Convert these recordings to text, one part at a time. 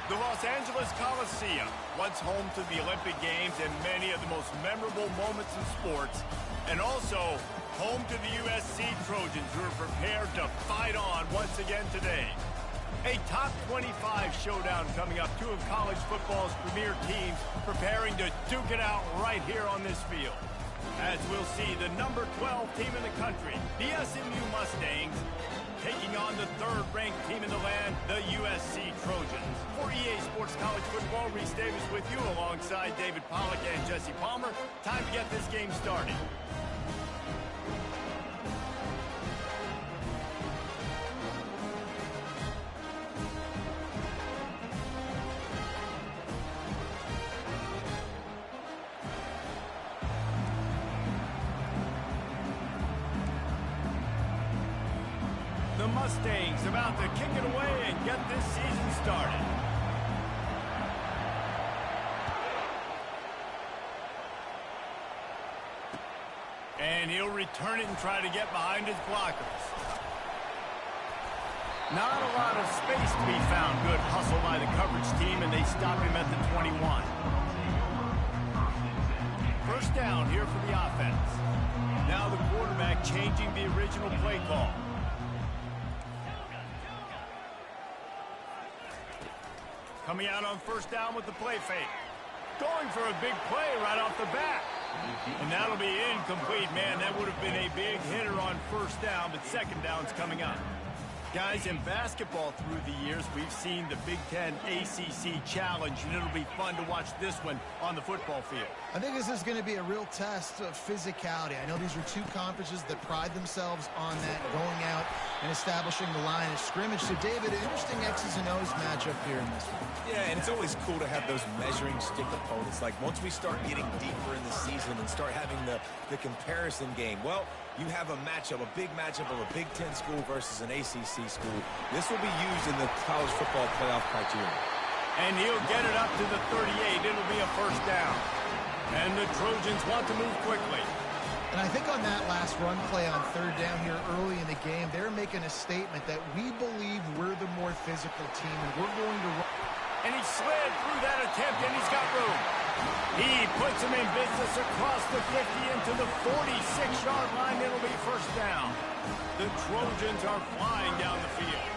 The Los Angeles Coliseum, once home to the Olympic Games and many of the most memorable moments in sports, and also home to the USC Trojans, who are prepared to fight on once again today. A top 25 showdown coming up. Two of college football's premier teams preparing to duke it out right here on this field. As we'll see, the number 12 team in the country, the SMU Mustangs, taking on the third-ranked team in the land, the USC Trojans. For EA Sports College Football, Reese Davis with you alongside David Pollack and Jesse Palmer. Time to get this game started. The Mustangs about to kick it away and get this season started. And he'll return it and try to get behind his blockers. Not a lot of space to be found. Good hustle by the coverage team, and they stop him at the 21. First down here for the offense. Now the quarterback changing the original play call. Coming out on first down with the play fake. Going for a big play right off the bat. And that'll be incomplete, man. That would have been a big hitter on first down, but second down's coming up. Guys, in basketball through the years, we've seen the Big Ten ACC Challenge, and it'll be fun to watch this one on the football field. I think this is going to be a real test of physicality. I know these are two conferences that pride themselves on that, going out and establishing the line of scrimmage. So, David, an interesting X's and O's matchup here in this one. Yeah, and it's always cool to have those measuring stick opponents. Like, once we start getting deeper in the season and start having the comparison game, well, you have a matchup, a big matchup of a Big Ten school versus an ACC school. This will be used in the college football playoff criteria. And he'll get it up to the 38. It'll be a first down. And the Trojans want to move quickly. And I think on that last run play on third down here early in the game, they're making a statement that we believe we're the more physical team, and we're going to run. And he slid through that attempt, and he's got room. He puts him in business across the 50 into the 46-yard line. It'll be first down. The Trojans are flying down the field.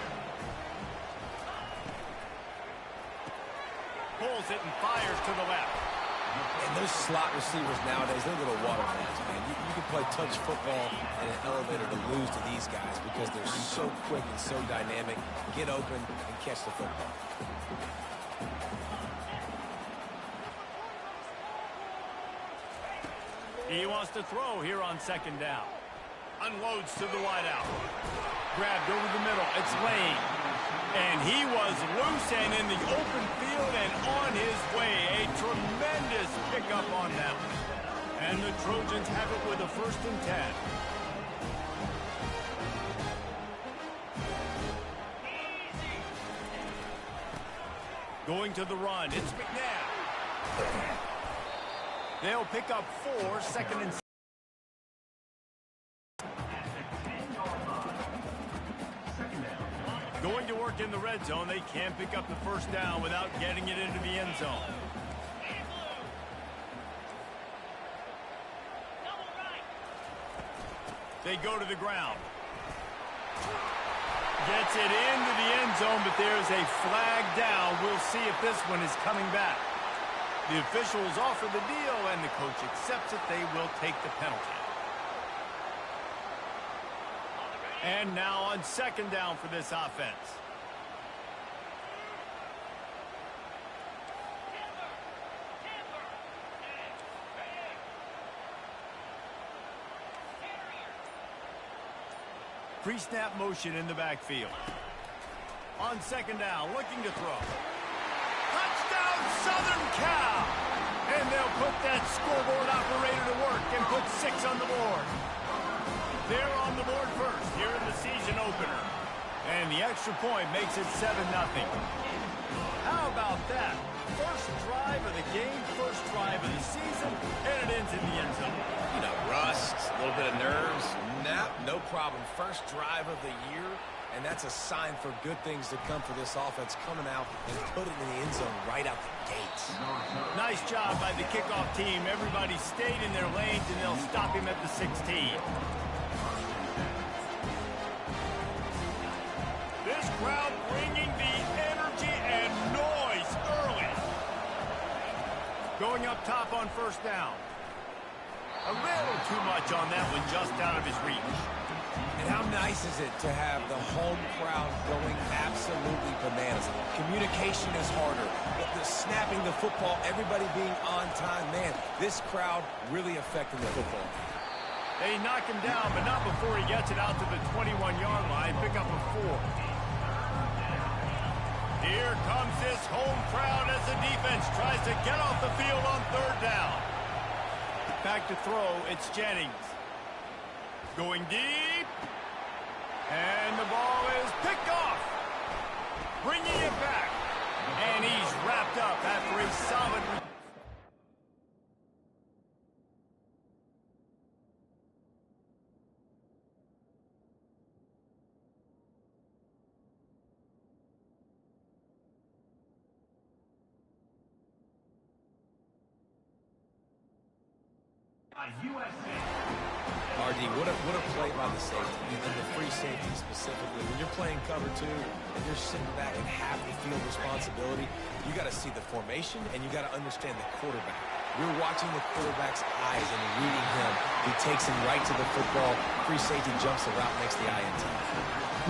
Pulls it and fires to the left. And those slot receivers nowadays, they're little water bats, man. You can play touch football in an elevator to lose to these guys because they're so quick and so dynamic. Get open and catch the football. He wants to throw here on second down. Unloads to the wideout. Grabbed over the middle. It's Lane. And he was loose and in the open field and on his way. A tremendous pickup on that one. And the Trojans have it with a 1st and 10. Going to the run. It's McNabb. They'll pick up 4, 2nd and 6. Going to work in the red zone. They can pick up the first down without getting it into the end zone. They go to the ground. Gets it into the end zone, but there's a flag down. We'll see if this one is coming back. The officials offer the deal, and the coach accepts it. They will take the penalty. And now on second down for this offense. Pre-snap motion in the backfield. On second down, looking to throw. Touchdown, Southern Cal! And they'll put that scoreboard operator to work and put 6 on the board. They're on the board first here in the season opener. And the extra point makes it 7-0. How about that? First drive of the game, first drive of the season, and it ends in the end zone. You know, rust, a little bit of nerves. Nah, no problem. First drive of the year, and that's a sign for good things to come for this offense coming out and put it in the end zone right out the gates. Nice job by the kickoff team. Everybody stayed in their lanes, and they'll stop him at the 16. This crowd bringing the energy and noise early. Going up top on first down. A little too much on that one, just out of his reach. And how nice is it to have the home crowd going absolutely bananas? Communication is harder. The snapping the football, everybody being on time. Man, this crowd really affecting the football. They knock him down, but not before he gets it out to the 21-yard line. Pick up a 4. Here comes this home crowd as the defense tries to get off the field on third down. Back to throw, it's Jennings. Going deep. And the ball is picked off. Bringing it back. And he's wrapped up after a solid... RD, what a play by the safety, and the free safety specifically. When you're playing cover 2 and you're sitting back and half the field responsibility, you got to see the formation and you got to understand the quarterback. You're watching the quarterback's eyes and reading him. He takes him right to the football. Free safety jumps the route, makes the INT.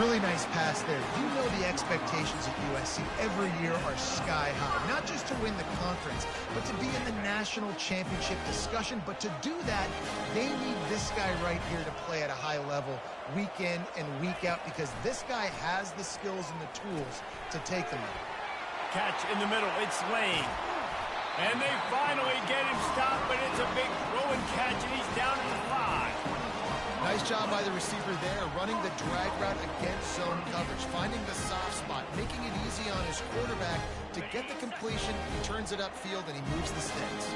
Really nice pass there. You know the expectations at USC every year are sky high. Not just to win the conference, but to be in the national championship discussion. But to do that, they need this guy right here to play at a high level week in and week out, because this guy has the skills and the tools to take them there. Catch in the middle. It's Lane. And they finally get him stopped, but it's a big throw and catch, and he's down at the 5. Nice job by the receiver there, running the drag route against zone coverage, finding the soft spot, making it easy on his quarterback to get the completion. He turns it upfield, and he moves the sticks.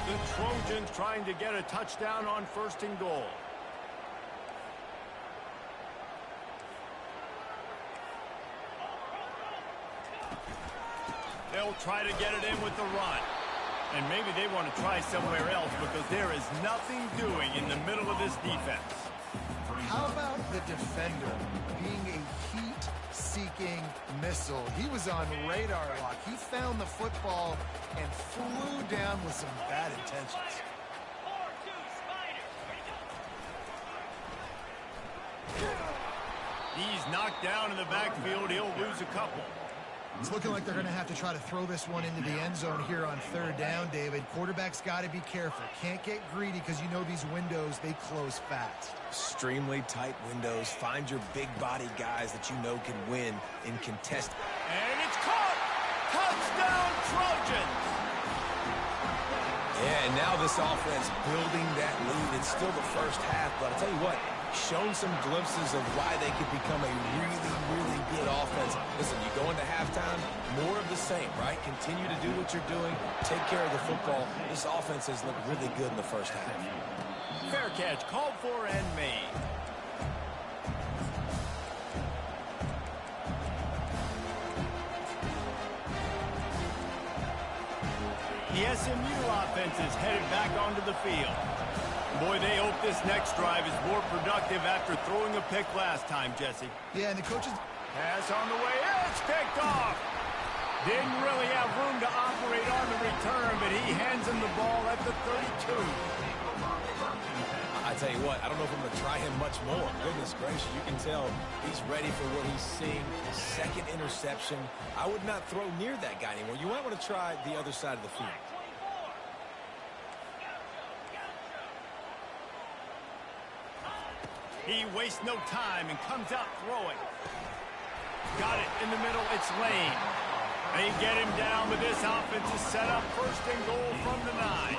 The Trojans trying to get a touchdown on first and goal. They'll try to get it in with the run. And maybe they want to try somewhere else, because there is nothing doing in the middle of this defense. How about the defender being a heat-seeking missile? He was on radar lock. He found the football and flew down with some bad intentions. He's knocked down in the backfield. He'll lose a couple. It's looking like they're going to have to try to throw this one into the end zone here on third down, David. Quarterback's got to be careful. Can't get greedy, because you know these windows, they close fast. Extremely tight windows. Find your big body guys that you know can win in contest. And it's caught! Touchdown, Trojans! Yeah, and now this offense building that lead. It's still the first half, but I'll tell you what, shown some glimpses of why they could become a really, really good offense. Listen, you go into halftime, more of the same, right? Continue to do what you're doing, take care of the football. This offense has looked really good in the first half. Fair catch, called for and made. The SMU offense is headed back onto the field. Boy, they hope this next drive is more productive after throwing a pick last time, Jesse. Yeah, and the coaches... Pass on the way. It's picked off. Didn't really have room to operate on the return, but he hands him the ball at the 32. I tell you what, I don't know if I'm going to try him much more. Goodness gracious, you can tell he's ready for what he's seeing. Second interception. I would not throw near that guy anymore. You might want to try the other side of the field. He wastes no time and comes out throwing. Got it in the middle. It's Lane. They get him down, but this offense is set up first and goal from the 9.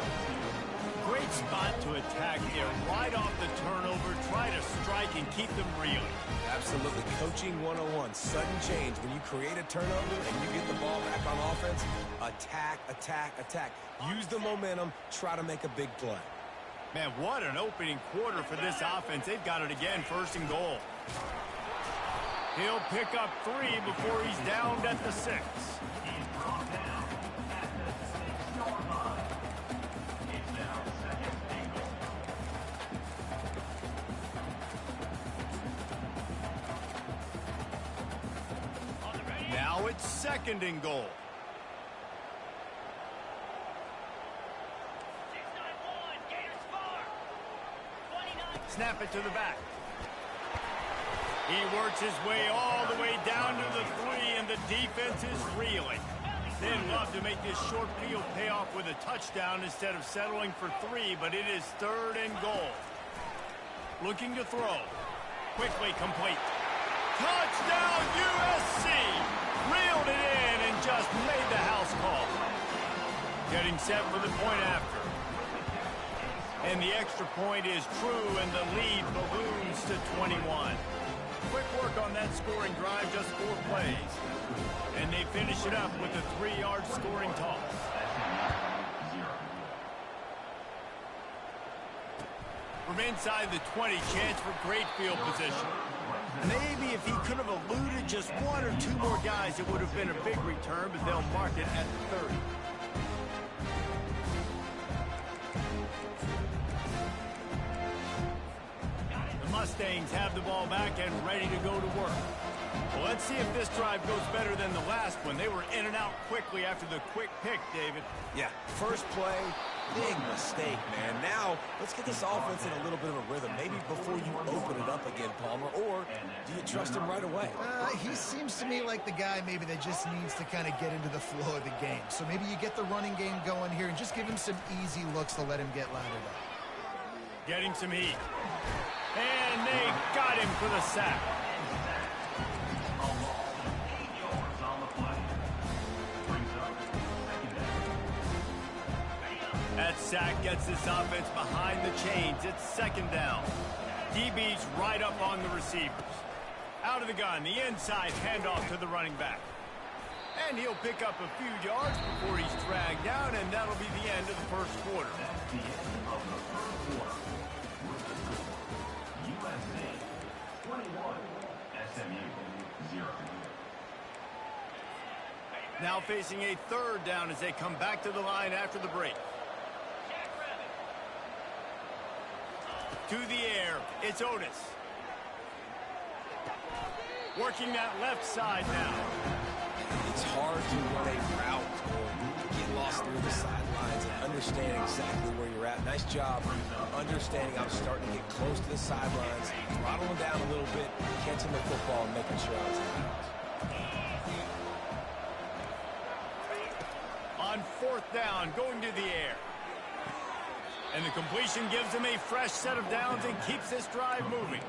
Great spot to attack there. Right off the turnover. Try to strike and keep them reeling. Absolutely. Coaching 101. Sudden change. When you create a turnover and you get the ball back on offense, attack, attack, attack. Use the momentum. Try to make a big play. Man, what an opening quarter for this offense. They've got it again, 1st and goal. He'll pick up 3 before he's downed at the 6. Now it's 2nd and goal. Snap it to the back. He works his way all the way down to the 3, and the defense is reeling. They'd love to make this short field pay off with a touchdown instead of settling for 3, but it is 3rd and goal. Looking to throw. Quickly complete. Touchdown USC! Reeled it in and just made the house call. Getting set for the point after. And the extra point is true, and the lead balloons to 21. Quick work on that scoring drive, just 4 plays. And they finish it up with a 3-yard scoring toss. From inside the 20, chance for great field position. Maybe if he could have eluded just 1 or 2 more guys, it would have been a big return, but they'll mark it at the 30. Mustangs have the ball back and ready to go to work. Well, let's see if this drive goes better than the last one. They were in and out quickly after the quick pick, David. Yeah, first play, big mistake, man. Now, let's get this offense in a little bit of a rhythm. Maybe before you open it up again, Palmer, or do you trust him right away? He seems to me like the guy maybe that just needs to kind of get into the flow of the game. So maybe you get the running game going here and just give him some easy looks to let him get lathered up. Getting some heat. And they got him for the sack. That sack gets this offense behind the chains. It's 2nd down. DB's right up on the receivers. Out of the gun, the inside handoff to the running back. And he'll pick up a few yards before he's dragged down, and that'll be the end of the 1st quarter. That's the end of the 1st quarter. USA 21, SMU 0. Now facing a 3rd down as they come back to the line after the break. To the air, it's Otis. Working that left side now. It's hard to run a route or get lost through the sidelines and understand exactly where you're at. Nice job understanding I'm starting to get close to the sidelines, throttling down a little bit, catching the football and making sure I was in bounds. On 4th down, going to the air. And the completion gives him a fresh set of downs and keeps this drive moving.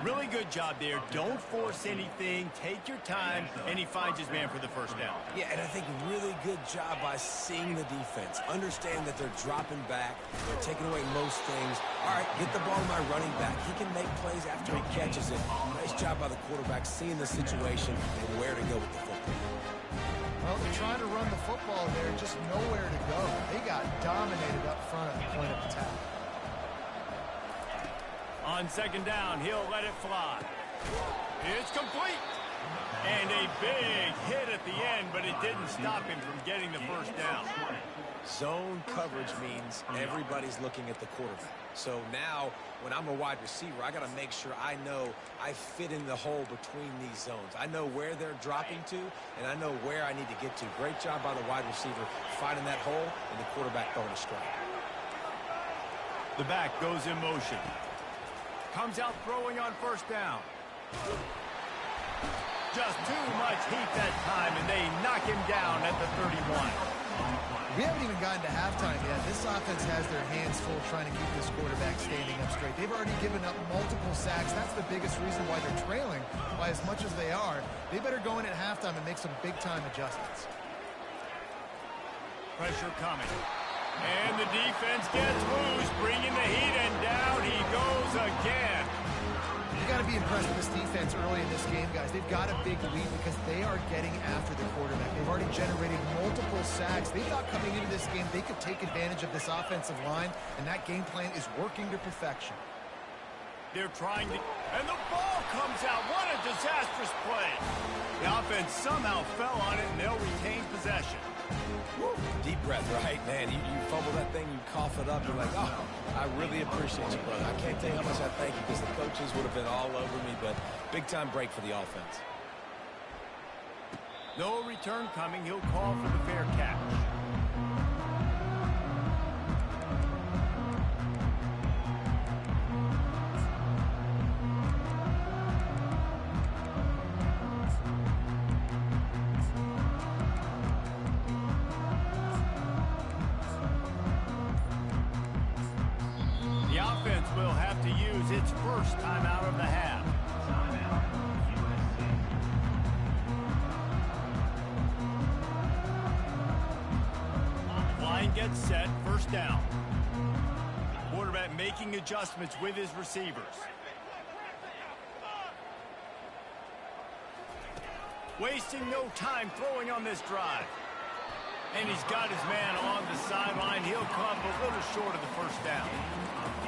Really good job there. Don't force anything. Take your time. And he finds his man for the 1st down. Yeah, and I think really good job by seeing the defense. Understand that they're dropping back. They're taking away most things. All right, get the ball to my running back. He can make plays after he catches it. Nice job by the quarterback seeing the situation and where to go with the football. Well, they're trying to run the football there, just nowhere to go. They got dominated up front at the point of attack. On 2nd down, he'll let it fly. It's complete. And a big hit at the end, but it didn't stop him from getting the 1st down. Zone coverage means everybody's looking at the quarterback. So now, when I'm a wide receiver, I got to make sure I know I fit in the hole between these zones. I know where they're dropping to, and I know where I need to get to. Great job by the wide receiver finding that hole, and the quarterback throwing a strike. The back goes in motion. Comes out throwing on 1st down. Just too much heat that time, and they knock him down at the 31. We haven't even gotten to halftime yet. This offense has their hands full trying to keep this quarterback standing up straight. They've already given up multiple sacks. That's the biggest reason why they're trailing by as much as they are. They better go in at halftime and make some big-time adjustments. Pressure coming. And the defense gets loose, bringing the heat, and down he goes again. You got to be impressed with this defense early in this game, guys. They've got a big lead because they are getting after the quarterback. They've already generated multiple sacks. They thought coming into this game they could take advantage of this offensive line, and that game plan is working to perfection. They're trying to... And the ball comes out. What a disastrous play. The offense somehow fell on it, and they'll retain possession. Woo. Deep breath, right? Man, you fumble that thing, you cough it up, you're like, oh, I really appreciate you, brother. I can't tell you how much I thank you because the coaches would have been all over me, but big-time break for the offense. No return coming. He'll call for the fair catch. The offense will have to use its first timeout of the half. Line gets set, first down. Quarterback making adjustments with his receivers. Wasting no time throwing on this drive. And he's got his man on the sideline. He'll come a little short of the first down.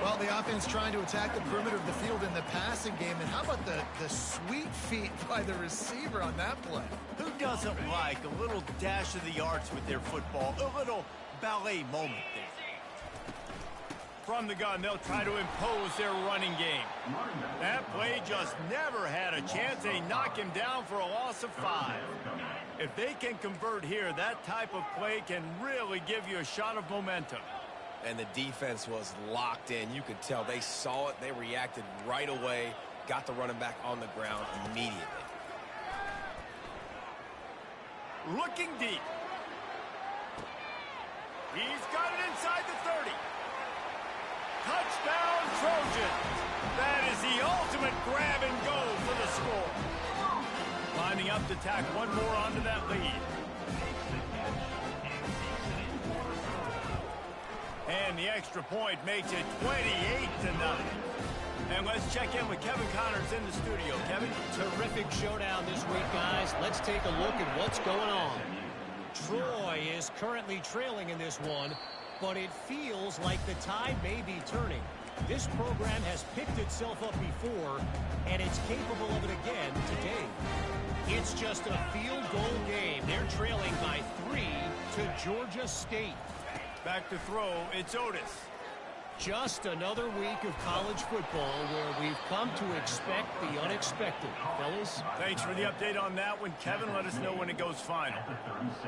Well, the offense trying to attack the perimeter of the field in the passing game. And how about the sweet feet by the receiver on that play? Who doesn't like a little dash of the arts with their football? A little ballet moment there. From the gun, they'll try to impose their running game. That play just never had a chance. They knock him down for a loss of 5. If they can convert here, that type of play can really give you a shot of momentum. And the defense was locked in. You could tell they saw it. They reacted right away. Got the running back on the ground immediately. Looking deep. He's got it inside the 30. Touchdown, Trojans. That is the ultimate grab and go for the score. Lining up to tack one more onto that lead. And the extra point makes it 28-0. And let's check in with Kevin Connors in the studio. Kevin? Terrific showdown this week, guys. Let's take a look at what's going on. Troy is currently trailing in this one, but it feels like the tide may be turning. This program has picked itself up before, and it's capable of it again today. It's just a field goal game. They're trailing by 3 to Georgia State. Back to throw, it's Otis. Just another week of college football where we've come to expect the unexpected. Fellas? Thanks for the update on that one, Kevin. Let us know when it goes final.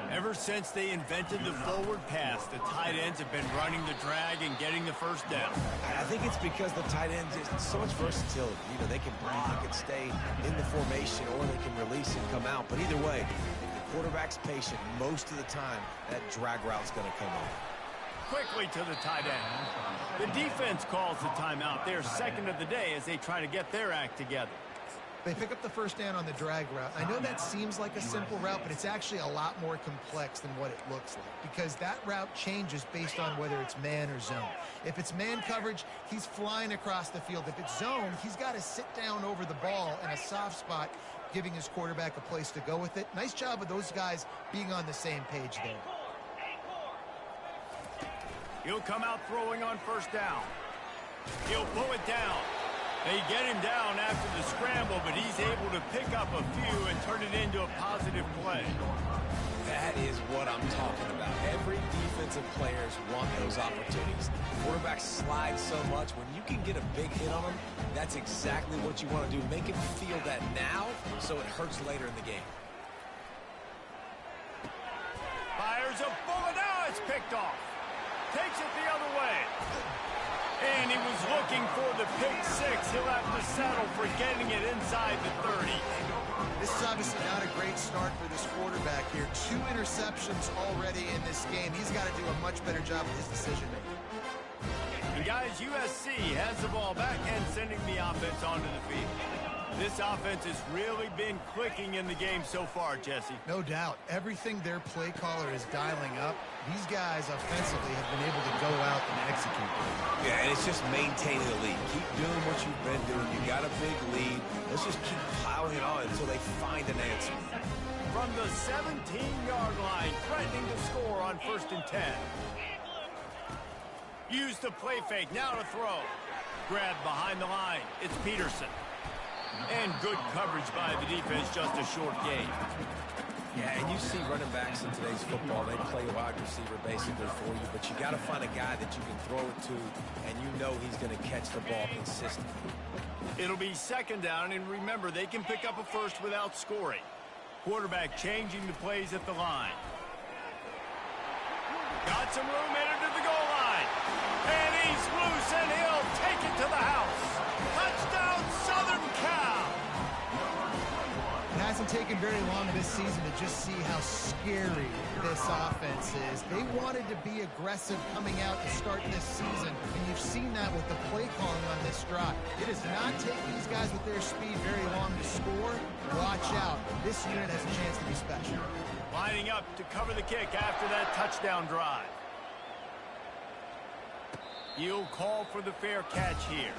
Ever since they invented the forward pass, the tight ends have been running the drag and getting the first down. I think it's because the tight ends is so much versatility. You know, they can block and stay in the formation, or they can release and come out. But either way, if the quarterback's patient, most of the time, that drag route's going to come off. Quickly to the tight end. The defense calls the timeout. They're second of the day as they try to get their act together. They pick up the first down on the drag route. I know that seems like a simple route, but it's actually a lot more complex than what it looks like, because that route changes based on whether it's man or zone. If it's man coverage, he's flying across the field. If it's zone, he's got to sit down over the ball in a soft spot, giving his quarterback a place to go with it. Nice job of those guys being on the same page there. He'll come out throwing on first down. He'll pull it down. They get him down after the scramble, but he's able to pick up a few and turn it into a positive play. That is what I'm talking about. Every defensive players want those opportunities. Quarterbacks slide so much. When you can get a big hit on them, that's exactly what you want to do. Make him feel that now so it hurts later in the game. Fires a bullet. Now it's picked off. Takes it the other way. And he was looking for the pick six. He'll have to settle for getting it inside the 30. This is obviously not a great start for this quarterback here. 2 interceptions already in this game. He's got to do a much better job with his decision-making. And guys, USC has the ball back and sending the offense onto the field. This offense has really been clicking in the game so far, Jesse. No doubt. Everything their play caller is dialing up, these guys offensively have been able to go out and execute. Yeah, and it's just maintaining the lead. Keep doing what you've been doing. You got a big lead. Let's just keep piling it on until they find an answer. From the 17-yard line, threatening to score on 1st and 10. Use the play fake, now to throw. Grab behind the line, it's Peterson. And good coverage by the defense, just a short gain. Yeah, and you see running backs in today's football, they play wide receiver basically for you, but you got to find a guy that you can throw it to, and you know he's going to catch the ball consistently. It'll be 2nd down, and remember, they can pick up a first without scoring. Quarterback changing the plays at the line. Got some room, headed to the goal line. And he's loose, and he'll take it to the house. Touchdown, Southern Cal! It hasn't taken very long this season to just see how scary this offense is. They wanted to be aggressive coming out to start this season, and you've seen that with the play calling on this drive. It does not take these guys with their speed very long to score. Watch out. This unit has a chance to be special. Lining up to cover the kick after that touchdown drive. He'll call for the fair catch here.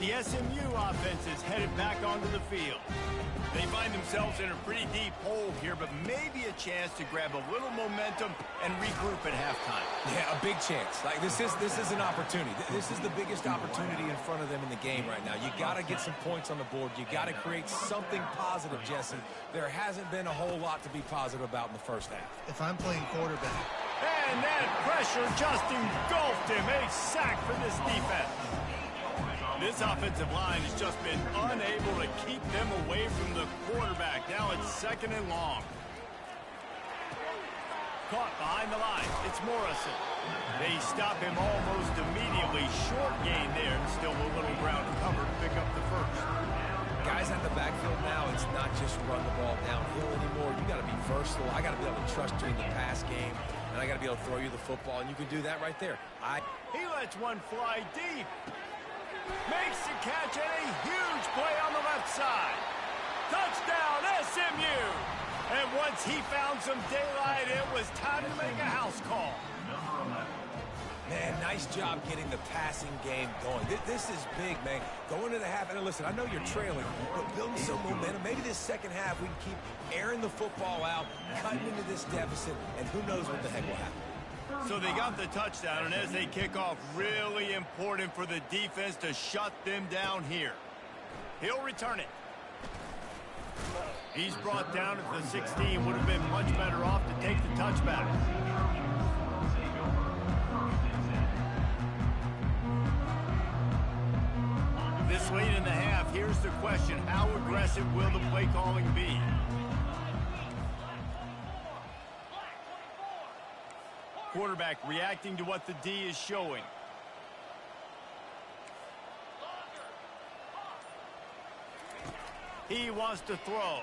The SMU offense is headed back onto the field. They find themselves in a pretty deep hole here, but maybe a chance to grab a little momentum and regroup at halftime. Yeah, a big chance. Like this is an opportunity. This is the biggest opportunity in front of them in the game right now. You got to get some points on the board. You got to create something positive, Jesse. There hasn't been a whole lot to be positive about in the first half. If I'm playing quarterback. And that pressure just engulfed him. A sack for this defense. This offensive line has just been unable to keep them away from the quarterback. Now it's 2nd and long. Caught behind the line. It's Morrison. They stop him almost immediately. Short gain there. Still a little ground to cover to pick up the first. Guys at the backfield now, it's not just run the ball downhill anymore. You got to be versatile. I got to be able to trust you in the pass game, and I got to be able to throw you the football, and you can do that right there. He lets one fly deep. Makes the catch, and a huge play on the left side. Touchdown, SMU! And once he found some daylight, it was time to make a house call. Man, nice job getting the passing game going. This is big, man. Going to the half, and listen, I know you're trailing, but building some momentum. Maybe this second half we can keep airing the football out, cutting into this deficit, and who knows what the heck will happen. So they got the touchdown, and as they kick off, really important for the defense to shut them down here. He'll return it. He's brought down at the 16. Would have been much better off to take the touchback. This late in the half, here's the question. How aggressive will the play calling be? Quarterback reacting to what the D is showing. He wants to throw.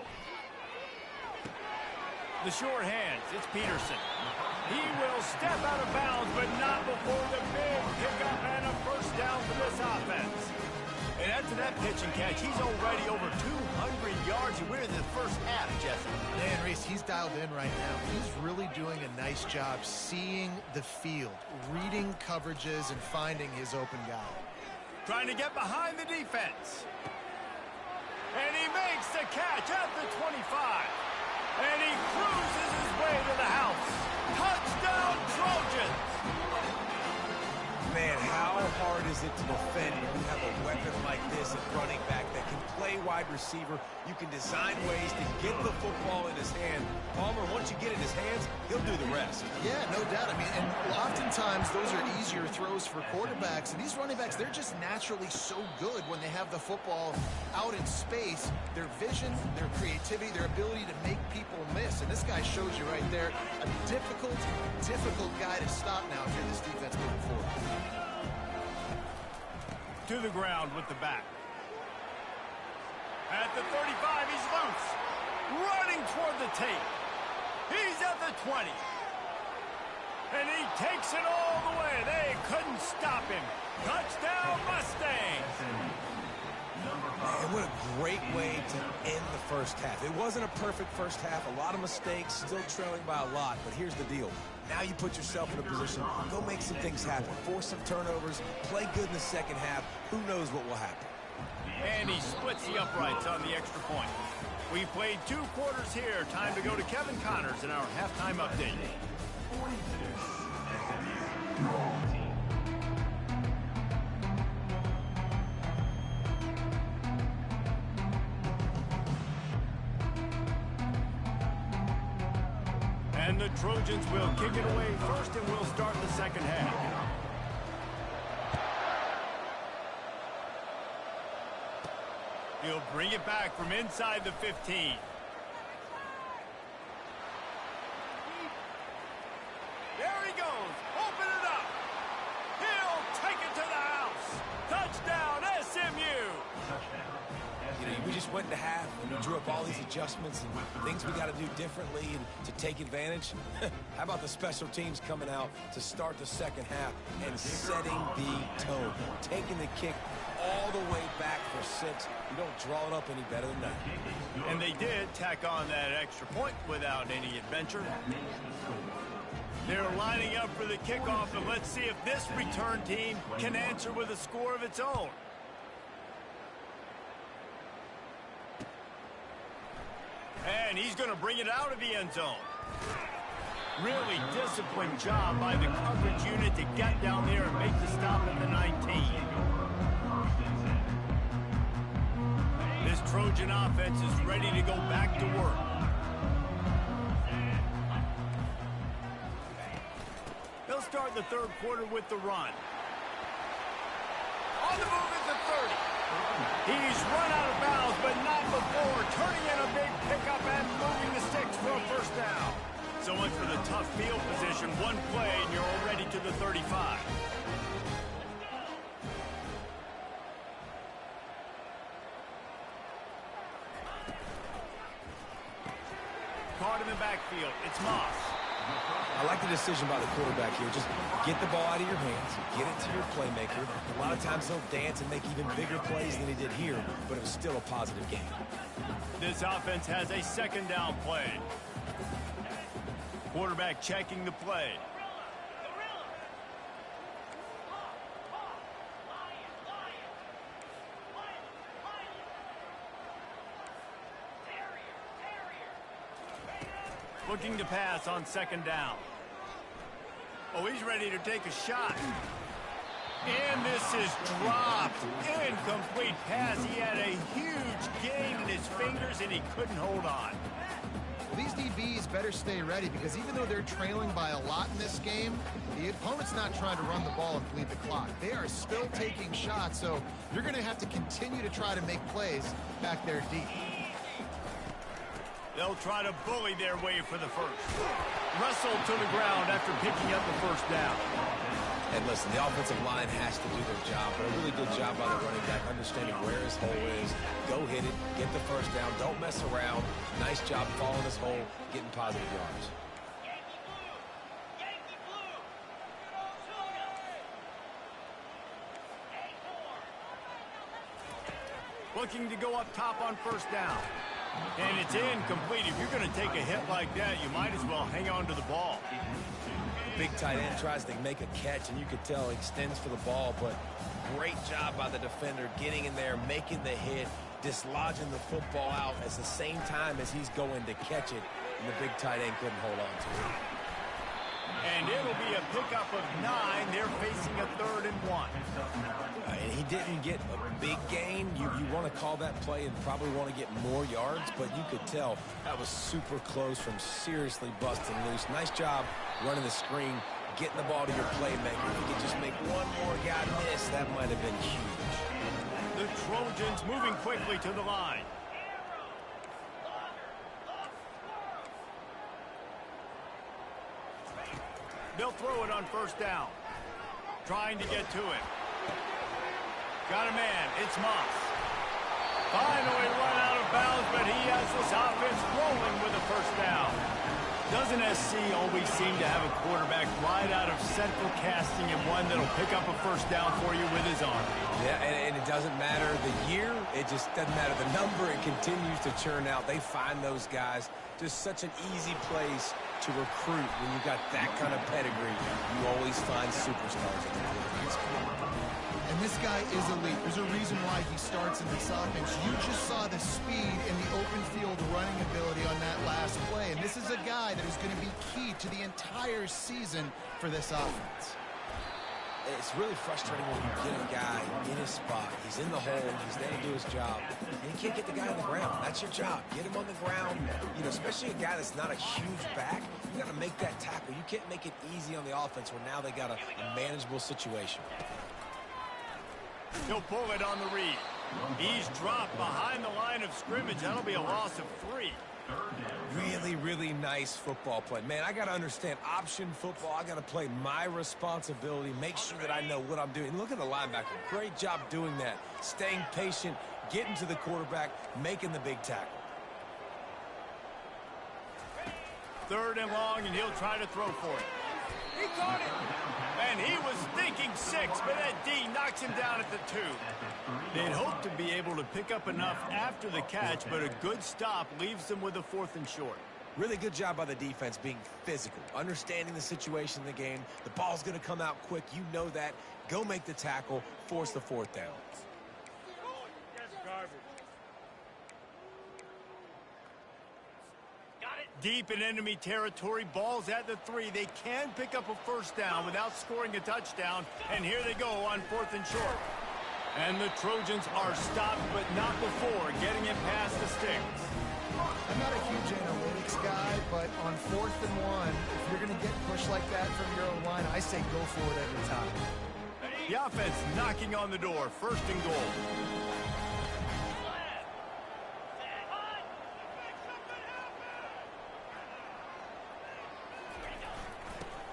The short hands, it's Peterson. He will step out of bounds, but not before the big pickup and a first down for this offense. And after that pitch and catch, he's already over 200 yards, and we're in the first half, Jesse. Man, Reese, he's dialed in right now. He's really doing a nice job seeing the field, reading coverages, and finding his open guy. Trying to get behind the defense. And he makes the catch at the 25. And he cruises his way to the house. Touchdown, Trojans! Man, how hard is it to defend when you have a weapon like this at running back that can play wide receiver? You can design ways to get the football in his hand. Palmer, once you get it in his hands, he'll do the rest. Yeah, no doubt. I mean, and oftentimes those are easier throws for quarterbacks. And these running backs, they're just naturally so good when they have the football out in space. Their vision, their creativity, their ability to make people miss. And this guy shows you right there a difficult guy to stop now if you're this defense moving forward. To the ground with the back. At the 35, he's loose. Running toward the tape. He's at the 20. And he takes it all the way. They couldn't stop him. Touchdown, Mustangs. And what a great way to end the first half. It wasn't a perfect first half. A lot of mistakes, still trailing by a lot. But here's the deal. Now you put yourself in a position, go make some things happen. Force some turnovers, play good in the second half. Who knows what will happen? And he splits the uprights on the extra point. We've played 2 quarters here. Time to go to Kevin Connors in our halftime update. 46, SMU. And the Trojans will kick it away first, and we'll start the second half. He'll bring it back from inside the 15. There he goes. Open it up. He'll take it to the house. Touchdown, SMU. You know, we just went to half and we drew up all these adjustments and things we got to do differently and to take advantage. How about the special teams coming out to start the second half and setting the tone, taking the kick all the way back for 6. You don't draw it up any better than that. And they did tack on that extra point without any adventure. They're lining up for the kickoff, and let's see if this return team can answer with a score of its own. And he's going to bring it out of the end zone. Really disciplined job by the coverage unit to get down there and make the stop at the 19. This Trojan offense is ready to go back to work. They'll start the third quarter with the run. On the move is the 30. He's run out of bounds, but not before turning in a big pickup and moving the sticks for a first down. So much for the tough field position. One play, and you're already to the 35. Caught in the backfield. It's Moss. I like the decision by the quarterback here. Just get the ball out of your hands, get it to your playmaker. A lot of times he'll dance and make even bigger plays than he did here, but it was still a positive game. This offense has a second down play. Quarterback checking the play. Looking to pass on second down. Oh, he's ready to take a shot. And this is dropped. Incomplete pass. He had a huge gain in his fingers, and he couldn't hold on. Well, these DBs better stay ready, because even though they're trailing by a lot in this game, the opponent's not trying to run the ball and bleed the clock. They are still taking shots, so you're going to have to continue to try to make plays back there deep. They'll try to bully their way for the first. Wrestled to the ground after picking up the first down. And listen, the offensive line has to do their job, but a really good job by the running back, understanding where his hole is. Go hit it, get the first down, don't mess around. Nice job following his hole, getting positive yards. Looking to go up top on first down. And it's incomplete. If you're going to take a hit like that, you might as well hang on to the ball. The big tight end tries to make a catch, and you could tell extends for the ball, but great job by the defender getting in there, making the hit, dislodging the football out at the same time as he's going to catch it, and the big tight end couldn't hold on to it. And it'll be a pickup of 9. They're facing a 3rd and 1. And he didn't get a big gain. You want to call that play and probably want to get more yards, but you could tell that was super close from seriously busting loose. Nice job running the screen, getting the ball to your playmaker. If you could just make one more guy miss, that might have been huge. The Trojans moving quickly to the line. They'll throw it on first down. Trying to get to it. Got a man. It's Moss. Finally run out of bounds, but he has this offense rolling with a first down. Doesn't SC always seem to have a quarterback right out of central casting and one that'll pick up a first down for you with his arm? Yeah, and it doesn't matter the year. It just doesn't matter the number. It continues to churn out. They find those guys. Just such an easy place to recruit when you got that kind of pedigree. You always find superstars in the quarterbacks. And this guy is elite. There's a reason why he starts in this offense. You just saw the speed and the open field running ability on that last play. And this is a guy that is going to be key to the entire season for this offense. It's really frustrating when you get a guy in his spot. He's in the hole. He's there to do his job. And you can't get the guy on the ground. That's your job. Get him on the ground. You know, especially a guy that's not a huge back. You got to make that tackle. You can't make it easy on the offense where now they got a manageable situation. He'll pull it on the read. He's dropped behind the line of scrimmage. That'll be a loss of 3. Really, really nice football play. Man, I got to understand option football. I got to play my responsibility, make sure that I know what I'm doing. Look at the linebacker. Great job doing that. Staying patient, getting to the quarterback, making the big tackle. 3rd and long, and he'll try to throw for it. He caught it. And he was thinking 6, but that D knocks him down at the 2. They'd hope to be able to pick up enough after the catch, but a good stop leaves them with a 4th and short. Really good job by the defense being physical, understanding the situation in the game. The ball's going to come out quick. You know that. Go make the tackle, force the 4th down. Deep in enemy territory, ball's at the 3. They can pick up a first down without scoring a touchdown, and here they go on 4th and short. And the Trojans are stopped, but not before getting it past the sticks. I'm not a huge analytics guy, but on 4th and 1, if you're going to get pushed like that from your own line, I say go for it every time. The offense knocking on the door, 1st and goal.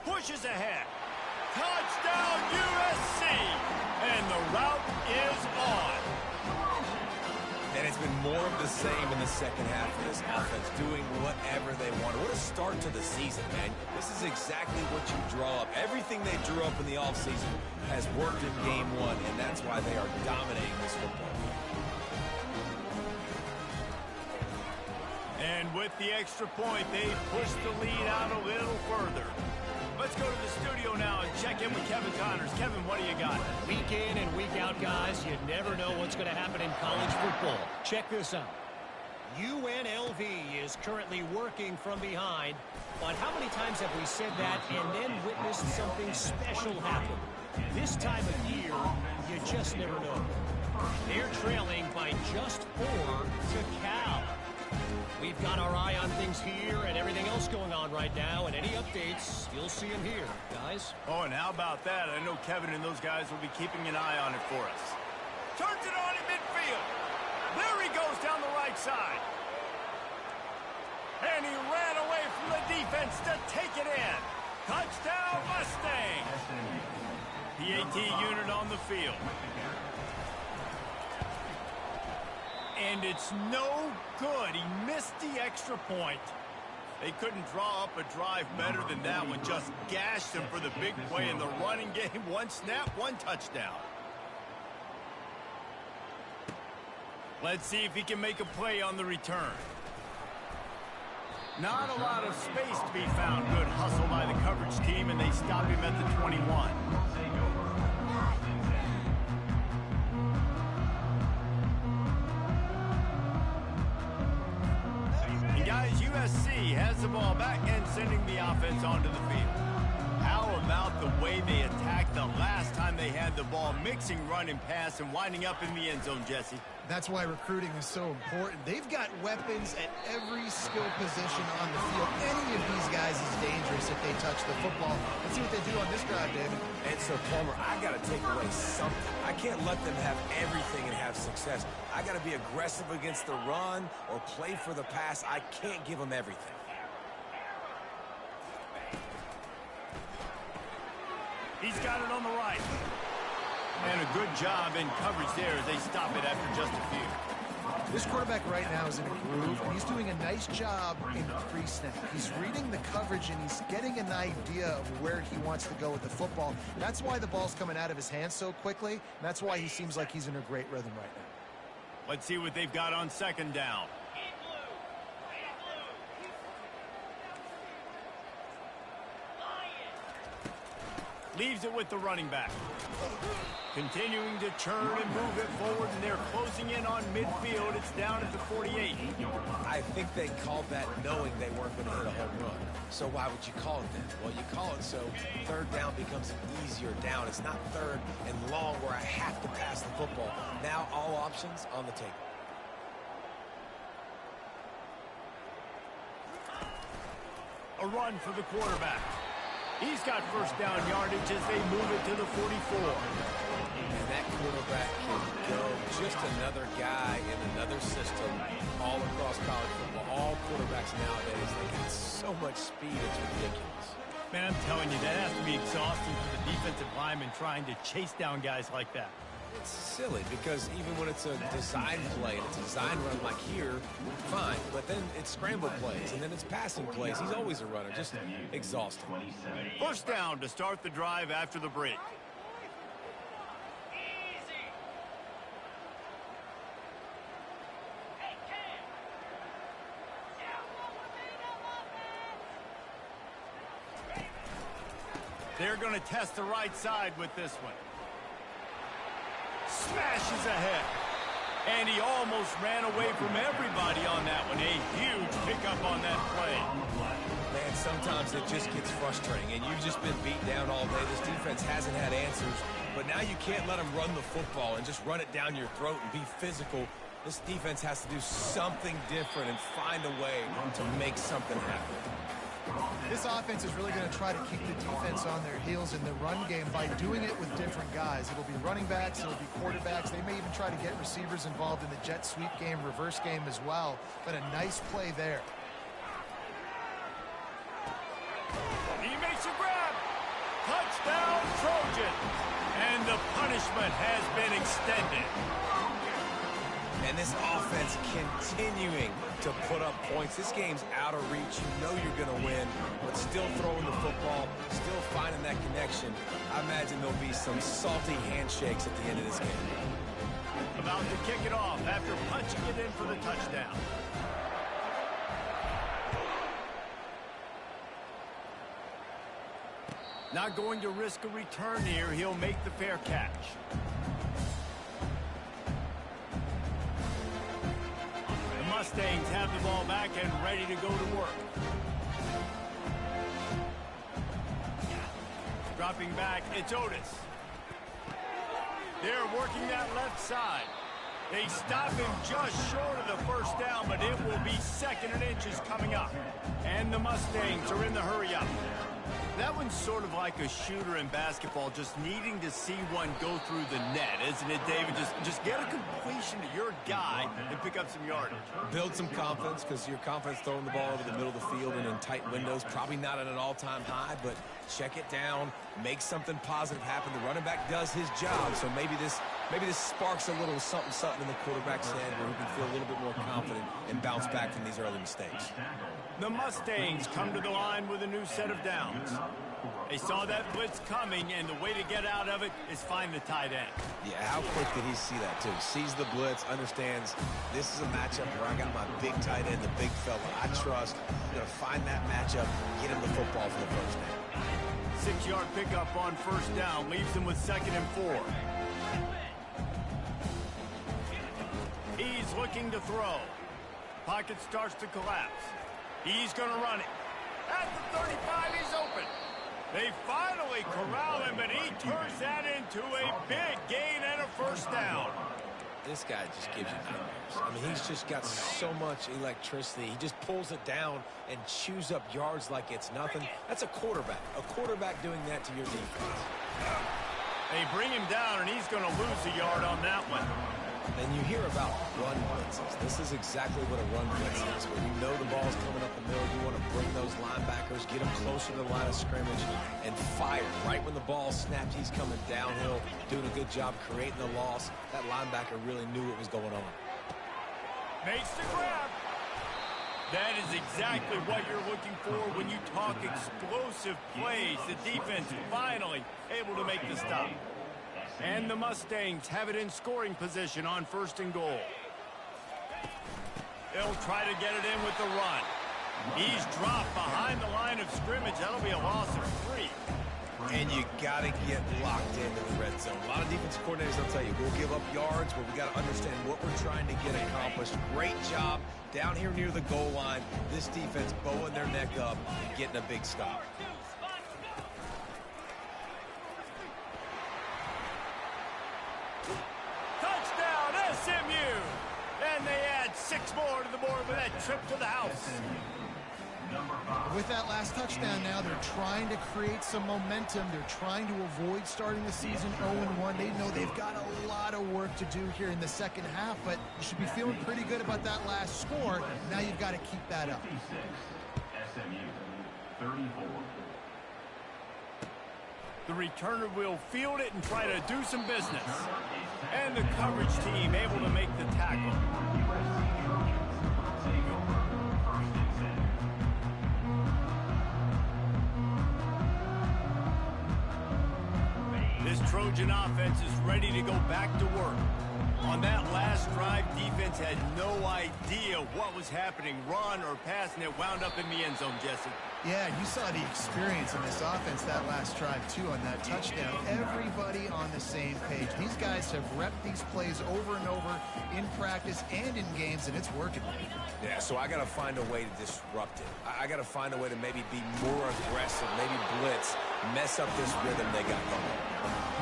Pushes ahead. Touchdown USC. And the route is on. And it's been more of the same in the second half of this offense, doing whatever they want. What a start to the season, man. This is exactly what you draw up. Everything they drew up in the offseason has worked in game 1, and that's why they are dominating this football game. And with the extra point, they push the lead out a little further. Let's go to the studio now and check in with Kevin Connors. Kevin, what do you got? Week in and week out, guys, you never know what's going to happen in college football. Check this out. UNLV is currently working from behind, but how many times have we said that and then witnessed something special happen? This time of year, you just never know. They're trailing by just 4 to Cal. We've got our eye on things here and everything else going on right now, and any updates, you'll see them here, guys. Oh, and how about that? I know Kevin and those guys will be keeping an eye on it for us. Turns it on in midfield. There he goes down the right side. And he ran away from the defense to take it in. Touchdown, Mustang. PAT unit on the field. And it's no good. He missed the extra point. They couldn't draw up a drive better than that one. Just gashed him for the big play in the running game. 1 snap, 1 touchdown. Let's see if he can make a play on the return. Not a lot of space to be found. Good hustle by the coverage team, and they stop him at the 21. Guys, USC has the ball back and sending the offense onto the field. How about the way they attacked the last time they had the ball, mixing run and pass and winding up in the end zone, Jesse? That's why recruiting is so important. They've got weapons at every skill position on the field. Any of these guys is dangerous if they touch the football. Let's see what they do on this drive, David. And so, Palmer, I got to take away something. I can't let them have everything and have success. I got to be aggressive against the run or play for the pass. I can't give them everything. He's got it on the right. And a good job in coverage there as they stop it after just a few. This quarterback right now is in a groove, and he's doing a nice job in pre-snap. He's reading the coverage, and he's getting an idea of where he wants to go with the football. That's why the ball's coming out of his hands so quickly, and that's why he seems like he's in a great rhythm right now. Let's see what they've got on second down. Leaves it with the running back. Continuing to churn and move it forward, and they're closing in on midfield. It's down at the 48. I think they called that knowing they weren't going to hit a home run. So why would you call it that? Well, you call it so third down becomes an easier down. It's not third and long where I have to pass the football. Now all options on the table. A run for the quarterback. He's got first down yardage as they move it to the 44. And that quarterback can go. Just another guy in another system all across college football. All quarterbacks nowadays, they got so much speed, it's ridiculous. Man, I'm telling you, that has to be exhausting for the defensive lineman trying to chase down guys like that. It's silly because even when it's a design play and it's a design run like here, fine. But then it's scramble plays and then it's passing plays. He's always a runner, just exhausting. First down to start the drive after the break. They're going to test the right side with this one. Smashes ahead. And he almost ran away from everybody on that one. A huge pickup on that play. Man, sometimes it just gets frustrating, and you've just been beat down all day. This defense hasn't had answers, but now you can't let them run the football and just run it down your throat and be physical. This defense has to do something different and find a way to make something happen. This offense is really going to try to keep the defense on their heels in the run game by doing it with different guys. It'll be running backs, it'll be quarterbacks. They may even try to get receivers involved in the jet sweep game, reverse game as well. But a nice play there. He makes a grab. Touchdown, Trojan. And the punishment has been extended. And this offense continuing to put up points. This game's out of reach. You know you're going to win, but still throwing the football, still finding that connection. I imagine there'll be some salty handshakes at the end of this game. About to kick it off after punching it in for the touchdown. Not going to risk a return here. He'll make the fair catch. Mustangs have the ball back and ready to go to work. Dropping back, it's Otis. They're working that left side. They stop him just short of the first down, but it will be second and inches coming up. And the Mustangs are in the hurry-up. That one's sort of like a shooter in basketball, just needing to see one go through the net, isn't it, David? Just get a completion to your guy and pick up some yardage. Build some confidence, because your confidence throwing the ball over the middle of the field and in tight windows, probably not at an all-time high, but check it down, make something positive happen. The running back does his job, so maybe this sparks a little something in the quarterback's head where he can feel a little bit more confident and bounce back from these early mistakes. The Mustangs come to the line with a new set of downs. They saw that blitz coming, and the way to get out of it is find the tight end. Yeah, how quick did he see that, too? Sees the blitz, understands this is a matchup where I got my big tight end, the big fella I trust. I'm going to find that matchup, get him the football for the first down. 6-yard pickup on first down leaves him with 2nd and 4. He's looking to throw. Pocket starts to collapse. He's going to run it. At the 35, he's open. They finally corral him, and he turns that into a big gain and a first down. This guy just gives you nightmares. I mean, he's just got so much electricity. He just pulls it down and chews up yards like it's nothing. That's a quarterback. A quarterback doing that to your defense. They bring him down, and he's going to lose a yard on that one. And you hear about run blitzes. This is exactly what a run blitz is, where you know the ball's coming up the middle. You want to bring those linebackers, get them closer to the line of scrimmage, and fire. Right when the ball snapped, he's coming downhill, doing a good job creating the loss. That linebacker really knew what was going on. Makes the grab. That is exactly what you're looking for when you talk explosive plays. The defense finally able to make the stop. And the Mustangs have it in scoring position on 1st and goal. They'll try to get it in with the run. He's dropped behind the line of scrimmage. That'll be a loss of 3. And you got to get locked into the red zone. A lot of defensive coordinators will tell you, we'll give up yards, but we got to understand what we're trying to get accomplished. Great job down here near the goal line. This defense bowing their neck up and getting a big stop. Touchdown, SMU! And they add 6 more to the board with that trip to the house. With that last touchdown now, they're trying to create some momentum. They're trying to avoid starting the season 0-1. They know they've got a lot of work to do here in the second half, but you should be feeling pretty good about that last score. Now you've got to keep that up. SMU 34. The returner will field it and try to do some business. And the coverage team able to make the tackle. This Trojan offense is ready to go back to work. On that last drive, defense had no idea what was happening, run or pass, and it wound up in the end zone, Jesse. Yeah, you saw the experience in this offense that last drive, too, on that touchdown. Everybody on the same page. These guys have repped these plays over and over in practice and in games, and it's working. Yeah, so I got to find a way to disrupt it. I got to find a way to maybe be more aggressive, maybe blitz, mess up this rhythm they got going.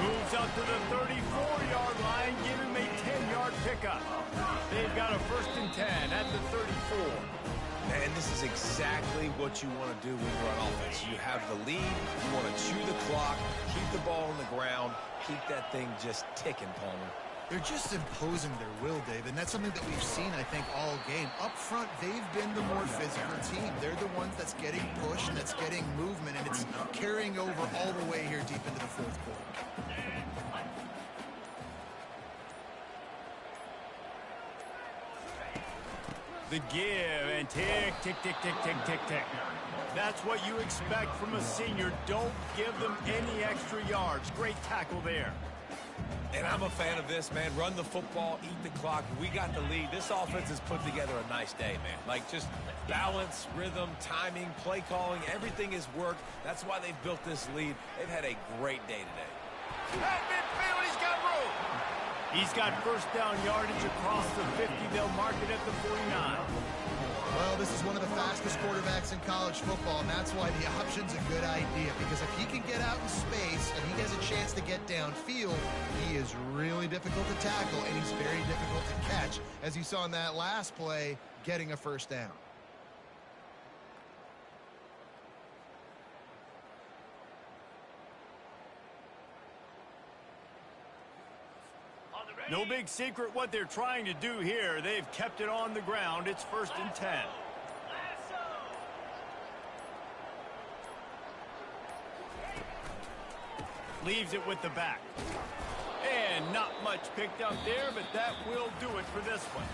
Moves up to the 34-yard line, give him a 10-yard pickup. They've got a 1st and 10 at the 34. And this is exactly what you want to do when you're on offense. You have the lead, you want to chew the clock, keep the ball on the ground, keep that thing just ticking, Palmer. They're just imposing their will, Dave, and that's something that we've seen, I think, all game. Up front, they've been the more physical team. They're the ones that's getting pushed and that's getting movement, and it's carrying over all the way here deep into the 4th quarter. The give and tick, tick, tick, tick, tick, tick, tick. That's what you expect from a senior. Don't give them any extra yards. Great tackle there. And I'm a fan of this, man. Run the football, eat the clock. We got the lead. This offense has put together a nice day, man. Like, just balance, rhythm, timing, play calling, everything has worked. That's why they've built this lead. They've had a great day today. At midfield, he's got room. He's got 1st down yardage across the 50. They'll mark it at the 49. Well, this is one of the fastest quarterbacks in college football, and that's why the option's a good idea, because if he can get out in space and he has a chance to get downfield, he is really difficult to tackle, and he's very difficult to catch, as you saw in that last play, getting a 1st down. No big secret what they're trying to do here. They've kept it on the ground. It's 1st and 10. Leaves it with the back. And not much picked up there, but that will do it for this one.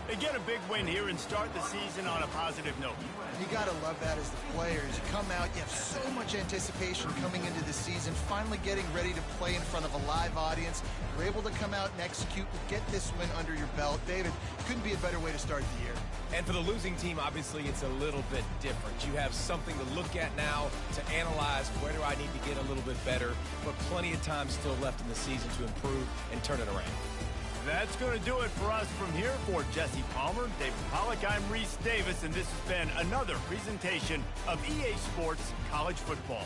They get a big win here and start the season on a positive note. You got to love that as the players. You come out, you have so much anticipation coming into the season, finally getting ready to play in front of a live audience. You're able to come out and execute, get this win under your belt. David, couldn't be a better way to start the year. And for the losing team, obviously, it's a little bit different. You have something to look at now, to analyze where do I need to get a little bit better, but plenty of time still left in the season to improve and turn it around. That's going to do it for us from here. For Jesse Palmer, David Pollack, I'm Reese Davis, and this has been another presentation of EA Sports College Football.